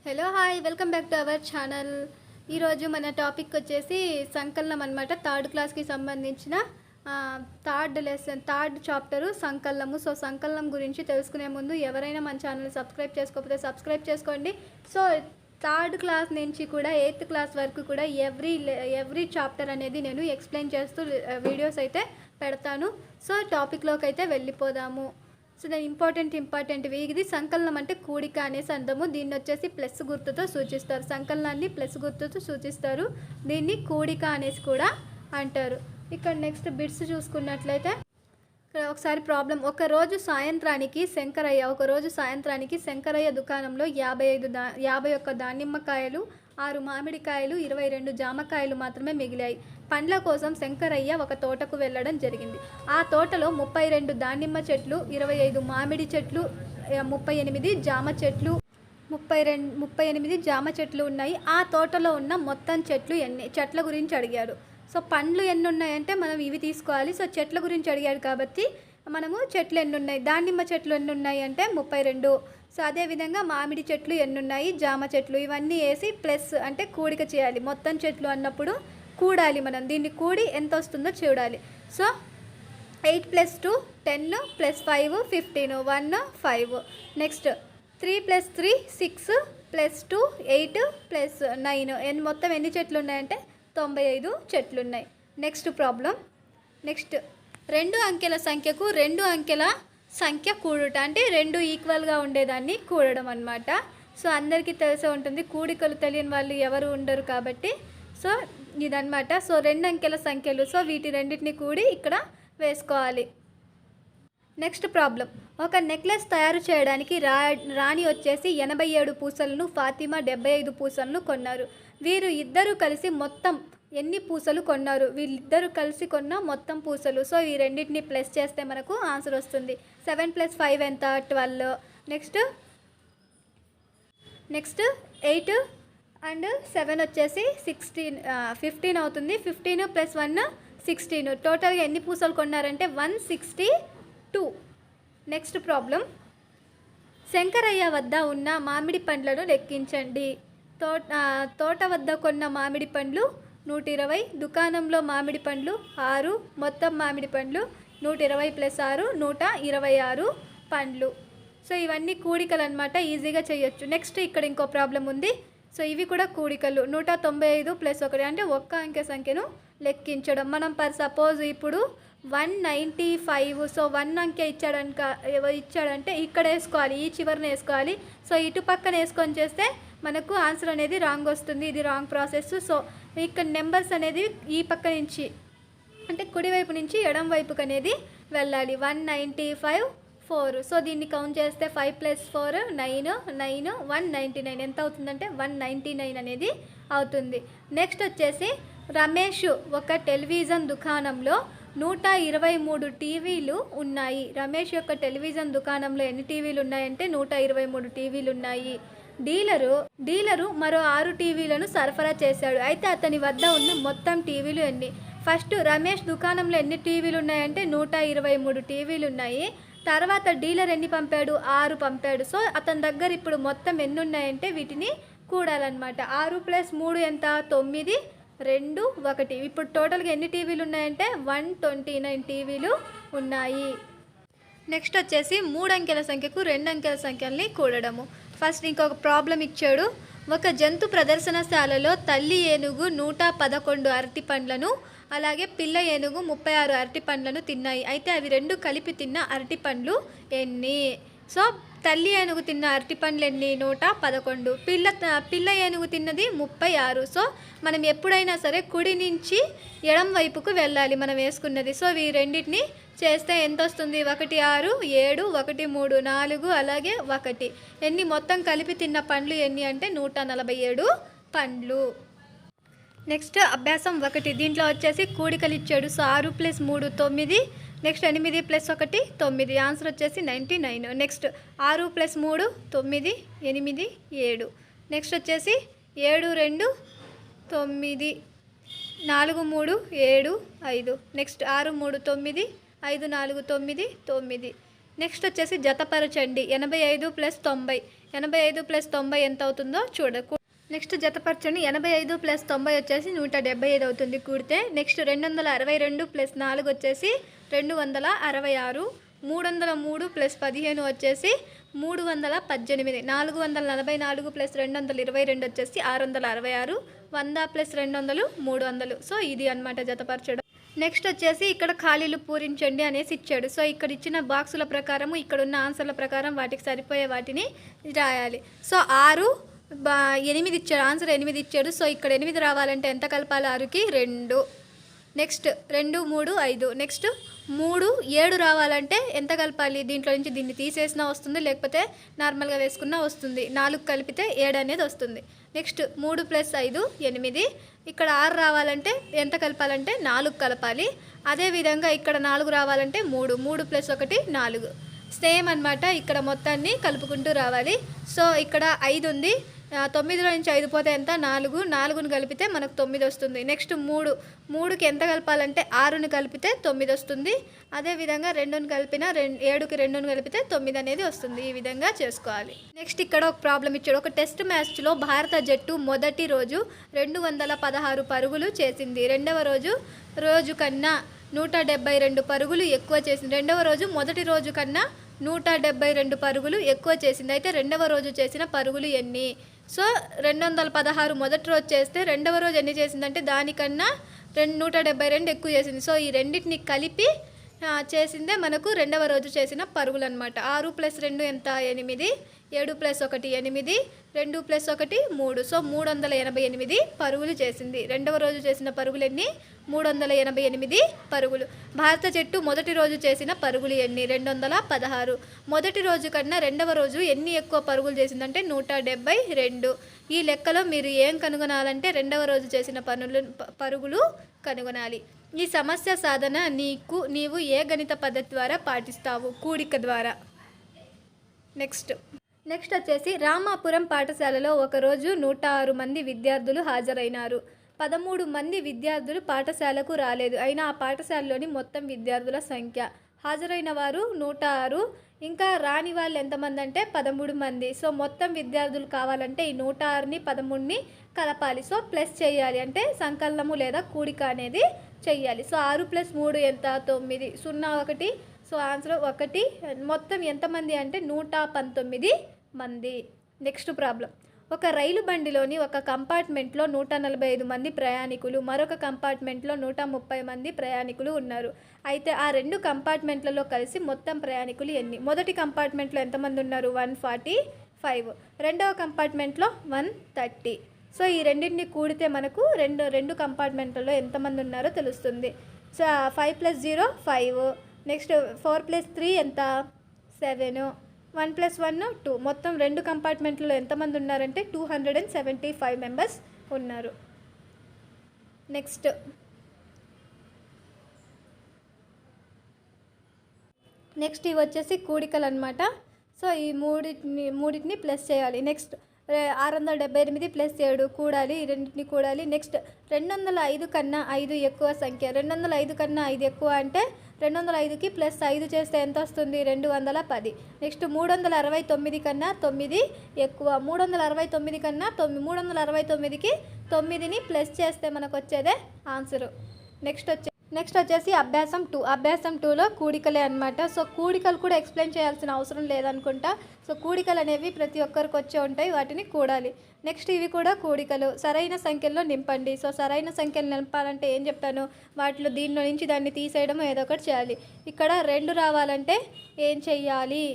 Hello hi welcome back to our channel. ఈరోజు మన topic వచ్చేసి సంకలనం అనమాట. థర్డ్ క్లాస్కి సంబంధించిన థర్డ్ చాప్టరు సంకలనము. సో సంకలనం గురించి తెలుసుకునే ముందు ఎవరైనా మన ఛానల్ సబ్స్క్రైబ్ చేసుకోకపోతే సబ్స్క్రైబ్ చేసుకోండి. సో థర్డ్ క్లాస్ నుంచి కూడా 8th క్లాస్ వరకు కూడా ఎవ్రీ చాప్టర్ అనేది నేను ఎక్స్ప్లెయిన్ చేస్తూ వీడియోస్ అయితే పెడతాను. సో టాపిక్లోకి అయితే వెళ్ళిపోదాము. సో దాని ఇంపార్టెంట్వి ఇది. సంకలనం అంటే కూడిక అనేసి అర్థము. దీన్ని వచ్చేసి ప్లస్ గుర్తుతో సూచిస్తారు. సంకలనాన్ని ప్లస్ గుర్తుతో సూచిస్తారు. దీన్ని కూడిక అనేసి కూడా అంటారు. ఇక్కడ నెక్స్ట్ బిట్స్ చూసుకున్నట్లయితే ఇక్కడ ఒకసారి ప్రాబ్లం. ఒకరోజు సాయంత్రానికి శంకరయ్య దుకాణంలో 51 దానిమ్మకాయలు, 6 మామిడికాయలు, 22 జామకాయలు మాత్రమే మిగిలాయి. పండ్ల కోసం శంకరయ్య ఒక తోటకు వెళ్ళడం జరిగింది. ఆ తోటలో 32 దానిమ్మ చెట్లు, 25 మామిడి చెట్లు, 38 జామ చెట్లు 38 జామ చెట్లు ఉన్నాయి. ఆ తోటలో ఉన్న మొత్తం చెట్ల గురించి అడిగాడు. సో పండ్లు ఎన్ని ఉన్నాయంటే మనం ఇవి తీసుకోవాలి. సో చెట్ల గురించి అడిగాడు కాబట్టి మనము చెట్లు ఎన్ని ఉన్నాయి, దానిమ్మ చెట్లు ఎన్ని ఉన్నాయి అంటే 32. సో అదేవిధంగా మామిడి చెట్లు ఎన్ని ఉన్నాయి, జామ చెట్లు, ఇవన్నీ వేసి ప్లస్ అంటే కూడిక చేయాలి. మొత్తం చెట్లు అన్నప్పుడు కూడాలి. మనం దీన్ని కూడి ఎంత వస్తుందో చూడాలి. సో 8 + 2 10 + 5 15 1 5. నెక్స్ట్ 3 + 3 6 + 2 8 + 9 మొత్తం ఎన్ని చెట్లు ఉన్నాయంటే 95 చెట్లు ఉన్నాయి. Next problem. నెక్స్ట్ 2 అంకెల సంఖ్యకు 2 అంకెల సంఖ్య కూడుట అంటే 2 ఈక్వల్గా ఉండేదాన్ని కూడడం అన్నమాట. సో అందరికీ తెలిసే ఉంటుంది. కూడికలు తెలియని వాళ్ళు ఎవరు ఉండరు కాబట్టి సో ఇదన్నమాట. సో 2 అంకెల సంఖ్యలు. సో వీటి రెండింటిని కూడి ఇక్కడ వేసుకోవాలి. Next problem. ఒక నెక్లెస్ తయారు చేయడానికి రాణి వచ్చేసి 87 పూసలను, ఫాతిమా 75 పూసలను కొన్నారు. వీరు ఇద్దరు కలిసి మొత్తం ఎన్ని పూసలు కొన్నారు? వీళ్ళిద్దరూ కలిసి కొన్న మొత్తం పూసలు. సో ఈ రెండింటిని ప్లస్ చేస్తే మనకు ఆన్సర్ వస్తుంది. 7 + 5 ఎంత? 12. నెక్స్ట్ 8 అండ్ 7 వచ్చేసి 15 అవుతుంది. 15 + 1 16. టోటల్గా ఎన్ని పూసలు కొన్నారంటే 162. Next problem. శంకరయ్య వద్ద ఉన్న మామిడి పండ్లను లెక్కించండి. తోట వద్ద కొన్న మామిడి పండ్లు 120, దుకాణంలో మామిడి పండ్లు 6, మొత్తం మామిడి పండ్లు 120 + 6 126 పండ్లు. సో ఇవన్నీ కూడికలు అనమాట. ఈజీగా చేయొచ్చు. నెక్స్ట్ ఇక్కడ ఇంకో ప్రాబ్లం ఉంది. సో ఇవి కూడా కూడికలు. 195 + 1 అంటే ఒక్క అంకె సంఖ్యను లెక్కించడం. మనం సపోజ్ ఇప్పుడు 195. సో 1 అంకె ఇచ్చాడంటే ఇక్కడ వేసుకోవాలి, ఈ చివరిన వేసుకోవాలి. సో ఇటు పక్కన వేసుకొని చేస్తే మనకు ఆన్సర్ అనేది రాంగ్ వస్తుంది. ఇది రాంగ్ ప్రాసెస్. సో ఇక్కడ నెంబర్స్ అనేది ఈ పక్క నుంచి అంటే కుడివైపు నుంచి ఎడం వైపుకి అనేది వెళ్ళాలి. 195 4. సో దీన్ని కౌంట్ చేస్తే 5 + 4 9 9 199 ఎంత అవుతుందంటే 199 అనేది అవుతుంది. నెక్స్ట్ వచ్చేసి రమేష్ ఒక టెలివిజన్ దుకాణంలో 123 టీవీలు ఉన్నాయి. రమేష్ యొక్క టెలివిజన్ దుకాణంలో ఎన్ని టీవీలు ఉన్నాయంటే 123 టీవీలు ఉన్నాయి. డీలరు మరో 6 టీవీలను సరఫరా చేశాడు. అయితే అతని వద్ద ఉన్న మొత్తం టీవీలు ఎన్ని? ఫస్ట్ రమేష్ దుకాణంలో ఎన్ని టీవీలు ఉన్నాయంటే 123 టీవీలు ఉన్నాయి. తర్వాత డీలర్ ఎన్ని పంపాడు? 6 పంపాడు. సో అతని దగ్గర ఇప్పుడు మొత్తం ఎన్ని ఉన్నాయంటే వీటిని కూడాలన్నమాట. 6 + 3 ఎంత? 9 2 1. ఇప్పుడు టోటల్గా ఎన్ని టీవీలు ఉన్నాయంటే 129 టీవీలు ఉన్నాయి. నెక్స్ట్ వచ్చేసి 3 అంకెల సంఖ్యకు 2 అంకెల సంఖ్యల్ని కూడడము. ఫస్ట్ ఇంకొక ప్రాబ్లం ఇచ్చాడు. ఒక జంతు ప్రదర్శనశాలలో తల్లి ఏనుగు 111 అరటి పండ్లను, అలాగే పిల్ల ఏనుగు 36 అరటి పండ్లను తిన్నాయి. అయితే అవి రెండు కలిపి తిన్న అరటి పండ్లు ఎన్ని? సో తల్లి ఏనుగు తిన్న అరటి పండ్లు ఎన్ని? 111. పిల్ల ఏనుగు తిన్నది 36. సో మనం ఎప్పుడైనా సరే కుడి నుంచి ఎడం వైపుకు వెళ్ళాలి మనం వేసుకున్నది. సో ఈ రెండింటిని చేస్తే ఎంత వస్తుంది? 1 6 7 1 3 4 అలాగే 1. ఎన్ని మొత్తం కలిపి తిన్న పండ్లు ఎన్ని అంటే 147 పండ్లు. నెక్స్ట్ అభ్యాసం 1. దీంట్లో వచ్చేసి కూడికలు ఇచ్చాడు. సో 6 + 3 9. నెక్స్ట్ 8 + 1 9. ఆన్సర్ వచ్చేసి 99. నెక్స్ట్ 6 + 3 9 8 7. నెక్స్ట్ వచ్చేసి 7 2 9 4 3 7 5. నెక్స్ట్ 6 3 9 5 4 9 9. నెక్స్ట్ వచ్చేసి జతపరచండి. 85 + 90. 85 + 90 ఎంత అవుతుందో నెక్స్ట్ జతపరచండి. 85 + 90 వచ్చేసి 175 అవుతుంది కూడితే. నెక్స్ట్ 262 + 4 వచ్చేసి 266, 303 + 15 వచ్చేసి 318, 444 + 222 వచ్చేసి 666, 100 + 200 300. సో ఇది అనమాట జతపరచడం. నెక్స్ట్ వచ్చేసి ఇక్కడ ఖాళీలు పూరించండి అనేసి ఇచ్చాడు. సో ఇక్కడ ఇచ్చిన బాక్సుల ప్రకారం ఇక్కడ ఉన్న ఆన్సర్ల ప్రకారం వాటికి సరిపోయే వాటిని రాయాలి. సో 8 ఇచ్చాడు, ఆన్సర్ 8 ఇచ్చాడు. సో ఇక్కడ 8 రావాలంటే ఎంత కలపాలి? 6కి 2. నెక్స్ట్ 2 3 5. నెక్స్ట్ 3 7 రావాలంటే ఎంత కలపాలి? దీంట్లో నుంచి దీన్ని తీసేసినా వస్తుంది, లేకపోతే నార్మల్గా వేసుకున్నా వస్తుంది. 4 కలిపితే 7 అనేది వస్తుంది. నెక్స్ట్ 3 + 5 8. ఇక్కడ 6 రావాలంటే ఎంత కలపాలంటే 4 కలపాలి. అదేవిధంగా ఇక్కడ 4 రావాలంటే 3 + 1 4. సేమ్ అనమాట. ఇక్కడ మొత్తాన్ని కలుపుకుంటూ రావాలి. సో ఇక్కడ 5 ఉంది, 9లో నుంచి 5 పోతే ఎంత? 4. 4ని కలిపితే మనకు 9 వస్తుంది. నెక్స్ట్ 3కి ఎంత కలపాలంటే 6ని కలిపితే 9 వస్తుంది. అదేవిధంగా 2ని కలిపిన 7కి 2ని కలిపితే 9 అనేది వస్తుంది. ఈ విధంగా చేసుకోవాలి. నెక్స్ట్ ఇక్కడ ఒక ప్రాబ్లం ఇచ్చాడు. ఒక టెస్ట్ మ్యాచ్లో భారత జట్టు మొదటి రోజు 216 పరుగులు చేసింది. రెండవ రోజు కన్నా 172 పరుగులు ఎక్కువ చేసింది. రెండవ రోజు మొదటి రోజు కన్నా 172 పరుగులు ఎక్కువ చేసింది. అయితే రెండవ రోజు చేసిన పరుగులు ఎన్ని? సో 216 మొదటి రోజు చేస్తే రెండవ రోజు ఎన్ని చేసిందంటే దానికన్నా 172 ఎక్కువ చేసింది. సో ఈ రెండింటిని కలిపి చేసిందే మనకు రెండవ రోజు చేసిన పరుగులు అనమాట. 6 + 2 ఎంత? 8, 7 + 1 8, 2 + 1 3. సో 388 పరుగులు చేసింది. రెండవ రోజు చేసిన పరుగులు ఎన్ని? 388 పరుగులు. భారత జట్టు మొదటి రోజు చేసిన పరుగులు ఎన్ని? 216. మొదటి రోజు కన్నా రెండవ రోజు ఎన్ని ఎక్కువ పరుగులు చేసిందంటే 172. ఈ లెక్కలో మీరు ఏం కనుగొనాలంటే రెండవ రోజు చేసిన పరుగులు కనుగొనాలి. ఈ సమస్య సాధన నీవు ఏ గణిత పద్ధతి ద్వారా పాటిస్తావు? కూడిక ద్వారా. నెక్స్ట్ వచ్చేసి రామాపురం పాఠశాలలో ఒకరోజు 106 మంది విద్యార్థులు హాజరైనారు. 13 మంది విద్యార్థులు పాఠశాలకు రాలేదు. అయినా ఆ పాఠశాలలోని మొత్తం విద్యార్థుల సంఖ్య. హాజరైన వారు 106, ఇంకా రాని వాళ్ళు ఎంతమంది అంటే 13 మంది. సో మొత్తం విద్యార్థులు కావాలంటే ఈ 106ని 13ని కలపాలి. సో ప్లస్ చేయాలి, అంటే సంకలనము లేదా కూడిక అనేది చెయ్యాలి. సో 6 + 3 ఎంత? 9. 0 1. So answer 1. మొత్తం ఎంతమంది అంటే 119 మంది. Next problem. ఒక రైలు బండిలోని ఒక కంపార్ట్మెంట్లో 145 మంది ప్రయాణికులు, మరొక కంపార్ట్మెంట్లో 130 మంది ప్రయాణికులు ఉన్నారు. అయితే ఆ 2 కంపార్ట్మెంట్లలో కలిసి మొత్తం ప్రయాణికులు ఎన్ని? మొదటి కంపార్ట్మెంట్లో ఎంతమంది ఉన్నారు? 145. రెండవ కంపార్ట్మెంట్లో 130. సో ఈ రెండింటిని కూడితే మనకు రెండు కంపార్ట్మెంట్లలో ఎంతమంది ఉన్నారో తెలుస్తుంది. సో 5 + 0 5. నెక్స్ట్ 4 + 3 ఎంత? 7. 1 + 1 2. మొత్తం 2 కంపార్ట్మెంట్లలో ఎంతమంది ఉన్నారంటే 275 మెంబర్స్ ఉన్నారు. నెక్స్ట్ ఇవి వచ్చేసి కూడికలు అనమాట. సో ఈ మూడింటిని ప్లస్ చేయాలి. నెక్స్ట్ 678 + 7 కూడాలి, ఈ రెండింటిని కూడాలి. నెక్స్ట్ 205 కన్నా 5 ఎక్కువ సంఖ్య. 205 కన్నా 5 ఎక్కువ అంటే 205కి +5 చేస్తే ఎంత వస్తుంది? 210. నెక్స్ట్ 369 కన్నా 9 ఎక్కువ. 369 కన్నా 369కి 9ని ప్లస్ చేస్తే మనకు వచ్చేదే ఆన్సరు. నెక్స్ట్ వచ్చేసి అభ్యాసం 2. అభ్యాసం 2లో కూడికలే అనమాట. సో కూడికలు కూడా ఎక్స్ప్లెయిన్ చేయాల్సిన అవసరం లేదనుకుంటా. సో కూడికలు అనేవి ప్రతి ఒక్కరికి వచ్చే ఉంటాయి, వాటిని కూడాలి. నెక్స్ట్ ఇవి కూడా కూడికలు. సరైన సంఖ్యల్లో నింపండి. సో సరైన సంఖ్యలు నింపాలంటే ఏం చెప్తాను? వాటిలో దీనిలో నుంచి దాన్ని తీసేయడం ఏదో ఒకటి చేయాలి. ఇక్కడ 2 రావాలంటే ఏం చెయ్యాలి?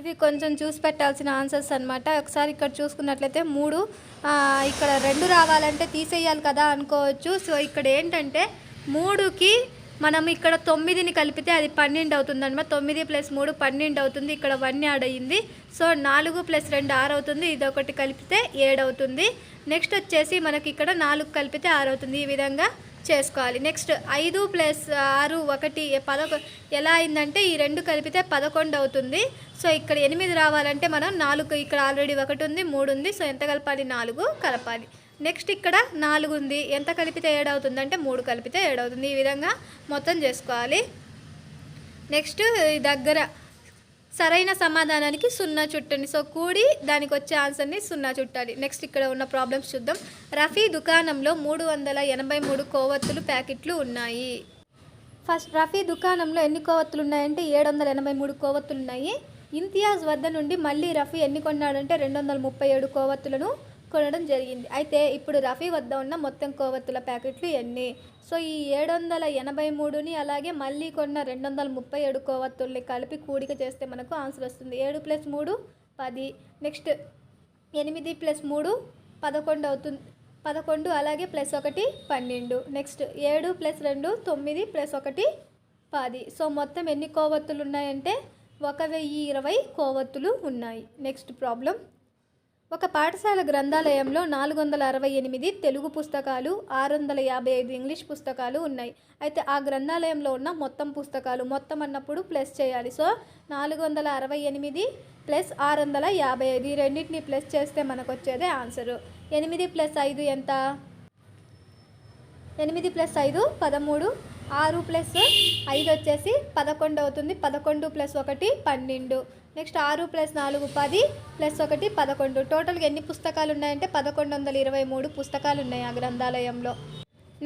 ఇవి కొంచెం చూసి పెట్టాల్సిన ఆన్సర్స్ అనమాట. ఒకసారి ఇక్కడ చూసుకున్నట్లయితే 3, ఇక్కడ 2 రావాలంటే తీసేయాలి కదా అనుకోవచ్చు. సో ఇక్కడ ఏంటంటే 3కి మనం ఇక్కడ 9ని కలిపితే అది 12 అవుతుంది అనమాట. 9 + 3 12 అవుతుంది. ఇక్కడ 1 యాడ్ అయ్యింది. సో 4 + 2 6 అవుతుంది. ఇది ఒకటి కలిపితే 7 అవుతుంది. నెక్స్ట్ వచ్చేసి మనకి ఇక్కడ 4 కలిపితే 6 అవుతుంది. ఈ విధంగా చేసుకోవాలి. నెక్స్ట్ 5 + 6 1 11 ఎలా అయిందంటే ఈ 2 కలిపితే 11 అవుతుంది. సో ఇక్కడ 8 రావాలంటే మనం 4, ఇక్కడ ఆల్రెడీ 1 ఉంది, 3 ఉంది. సో ఎంత కలపాలి? 4 కలపాలి. నెక్స్ట్ ఇక్కడ 4 ఉంది, ఎంత కలిపితే 7 అవుతుంది అంటే 3 కలిపితే 7 అవుతుంది. ఈ విధంగా మొత్తం చేసుకోవాలి. నెక్స్ట్ దగ్గర సరైన సమాధానానికి 0 చుట్టండి. సో కూడి దానికి వచ్చే ఆన్సర్ని 0 చుట్టాలి. నెక్స్ట్ ఇక్కడ ఉన్న ప్రాబ్లమ్స్ చూద్దాం. రఫీ దుకాణంలో 383 కొవ్వొత్తులు ప్యాకెట్లు ఉన్నాయి. ఫస్ట్ రఫీ దుకాణంలో ఎన్ని కొవ్వొత్తులు ఉన్నాయంటే 783 కొవ్వొత్తులు ఉన్నాయి. ఇంతియాజ్ వద్ద నుండి మళ్ళీ రఫీ ఎన్ని కొన్నాడంటే 237 కొవ్వొత్తులను కొనడం జరిగింది. అయితే ఇప్పుడు రఫీ వద్ద ఉన్న మొత్తం కొవ్వొత్తుల ప్యాకెట్లు ఎన్ని? సో ఈ 783ని అలాగే మళ్ళీ కొన్న 237 కొవ్వొత్తుల్ని కలిపి కూడిక చేస్తే మనకు ఆన్సర్ వస్తుంది. 7 + 3 10. నెక్స్ట్ 8 + 3 11 అవుతుంది. 11 అలాగే +1 12. నెక్స్ట్ 7 + 2 9 +1 10. సో మొత్తం ఎన్ని కొవ్వొత్తులు ఉన్నాయంటే 1020 కొవ్వొత్తులు ఉన్నాయి. Next problem. ఒక పాఠశాల గ్రంథాలయంలో 468 తెలుగు పుస్తకాలు, 655 ఇంగ్లీష్ పుస్తకాలు ఉన్నాయి. అయితే ఆ గ్రంథాలయంలో ఉన్న మొత్తం పుస్తకాలు, మొత్తం అన్నప్పుడు ప్లస్ చేయాలి. సో 468 + 655 ఈ రెండింటిని ప్లస్ చేస్తే మనకు వచ్చేదే ఆన్సరు. 8 + 5 ఎంత? 8 + 5 13. 6 + 5 వచ్చేసి 11 అవుతుంది. 11 + 1 12. నెక్స్ట్ 6 + 4 10 + 1 11. టోటల్గా ఎన్ని పుస్తకాలు ఉన్నాయంటే 1123 పుస్తకాలు ఉన్నాయి ఆ గ్రంథాలయంలో.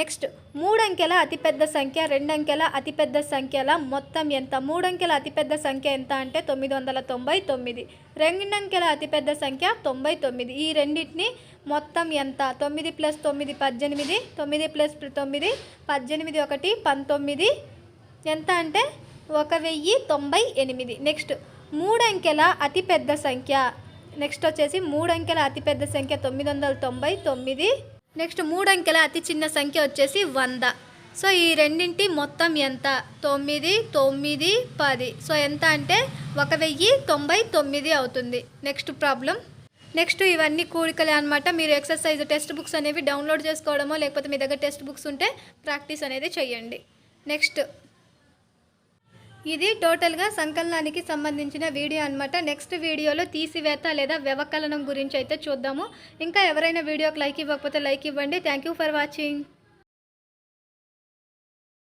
నెక్స్ట్ 3 అంకెల అతిపెద్ద సంఖ్య, 2 అంకెల అతిపెద్ద సంఖ్యల మొత్తం ఎంత? 3 అంకెల అతిపెద్ద సంఖ్య ఎంత అంటే 999. 2 అంకెల అతిపెద్ద సంఖ్య 99. ఈ రెండింటిని మొత్తం ఎంత? 9 + 9 18. 9 + 9 18 1 19 ఎంత అంటే 1098. నెక్స్ట్ 3 అంకెల అతిపెద్ద సంఖ్య. నెక్స్ట్ వచ్చేసి 3 అంకెల అతిపెద్ద సంఖ్య 999. నెక్స్ట్ 3 అంకెల అతి చిన్న సంఖ్య వచ్చేసి 100. సో ఈ రెండింటి మొత్తం ఎంత? 9 9 10. సో ఎంత అంటే 1099 అవుతుంది. Next problem. నెక్స్ట్ ఇవన్నీ కూడికలే అనమాట. మీరు ఎక్సర్సైజ్ టెక్స్ట్ బుక్స్ అనేవి డౌన్లోడ్ చేసుకోవడమో లేకపోతే మీ దగ్గర టెక్స్ట్ బుక్స్ ఉంటే ప్రాక్టీస్ అనేది చేయండి. నెక్స్ట్ ఇది టోటల్గా సంకలనానికి సంబంధించిన వీడియో అనమాట. నెక్స్ట్ వీడియోలో తీసివేత లేదా వ్యవకలనం గురించి అయితే చూద్దాము. ఇంకా ఎవరైనా వీడియోకి లైక్ ఇవ్వకపోతే లైక్ ఇవ్వండి. Thank you for watching.